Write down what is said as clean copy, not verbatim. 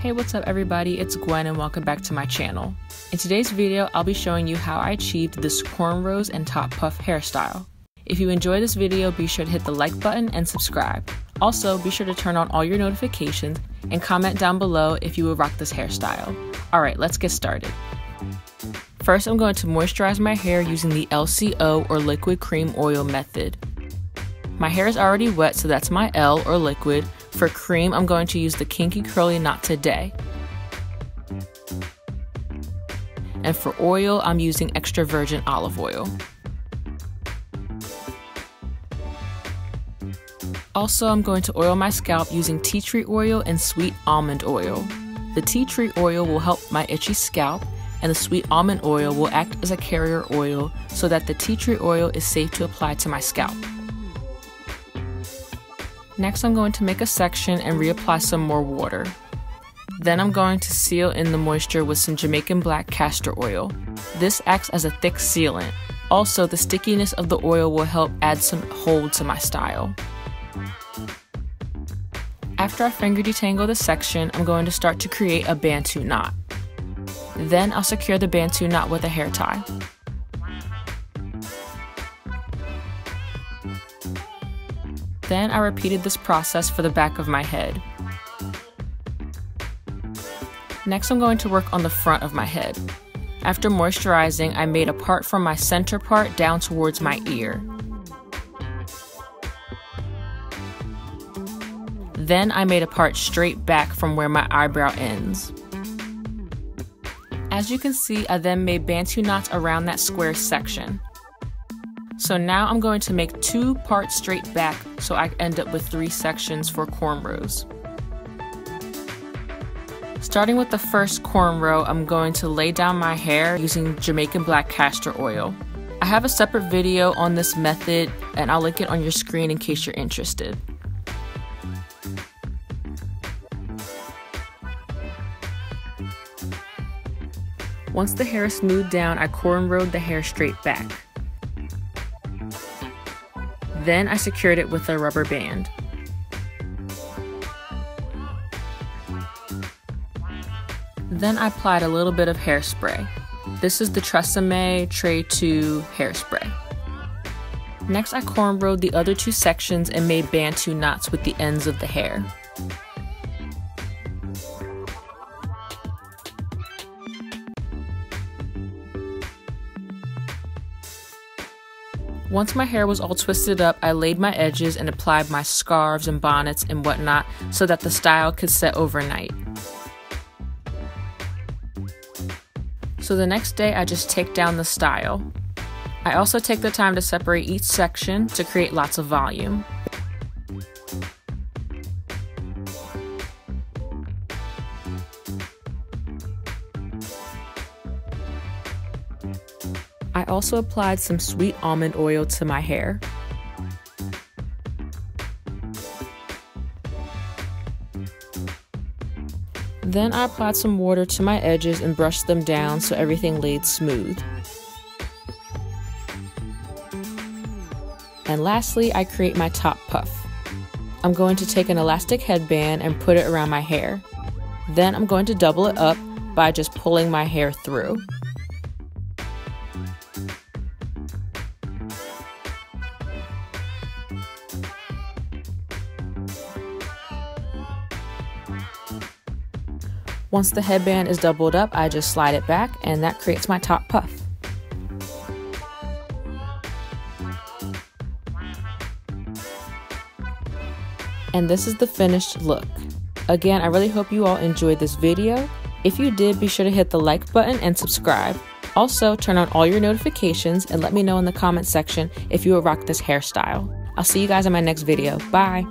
Hey, what's up everybody, it's Gwen and welcome back to my channel. In today's video, I'll be showing you how I achieved this cornrows and top puff hairstyle. If you enjoyed this video, be sure to hit the like button and subscribe. Also, be sure to turn on all your notifications and comment down below if you would rock this hairstyle. Alright, let's get started. First, I'm going to moisturize my hair using the LCO or liquid cream oil method. My hair is already wet, so that's my L or liquid. For cream, I'm going to use the Kinky Curly Knot Today. And for oil, I'm using extra virgin olive oil. Also, I'm going to oil my scalp using tea tree oil and sweet almond oil. The tea tree oil will help my itchy scalp, and the sweet almond oil will act as a carrier oil so that the tea tree oil is safe to apply to my scalp. Next, I'm going to make a section and reapply some more water. Then I'm going to seal in the moisture with some Jamaican black castor oil. This acts as a thick sealant. Also, the stickiness of the oil will help add some hold to my style. After I finger detangle the section, I'm going to start to create a bantu knot. Then I'll secure the bantu knot with a hair tie. Then I repeated this process for the back of my head. Next, I'm going to work on the front of my head. After moisturizing, I made a part from my center part down towards my ear. Then I made a part straight back from where my eyebrow ends. As you can see, I then made bantu knots around that square section. So now I'm going to make 2 parts straight back so I end up with 3 sections for cornrows. Starting with the first cornrow, I'm going to lay down my hair using Jamaican black castor oil. I have a separate video on this method and I'll link it on your screen in case you're interested. Once the hair is smoothed down, I cornrowed the hair straight back. Then I secured it with a rubber band. Then I applied a little bit of hairspray. This is the Tresemme Tray 2 hairspray. Next, I cornrowed the other 2 sections and made bantu knots with the ends of the hair. Once my hair was all twisted up, I laid my edges and applied my scarves and bonnets and whatnot so that the style could set overnight. So the next day, I just take down the style. I also take the time to separate each section to create lots of volume. I also applied some sweet almond oil to my hair. Then I applied some water to my edges and brushed them down so everything laid smooth. And lastly, I create my top puff. I'm going to take an elastic headband and put it around my hair. Then I'm going to double it up by just pulling my hair through. Once the headband is doubled up, I just slide it back and that creates my top puff. And this is the finished look. Again, I really hope you all enjoyed this video. If you did, be sure to hit the like button and subscribe. Also, turn on all your notifications and let me know in the comment section if you would rock this hairstyle. I'll see you guys in my next video. Bye!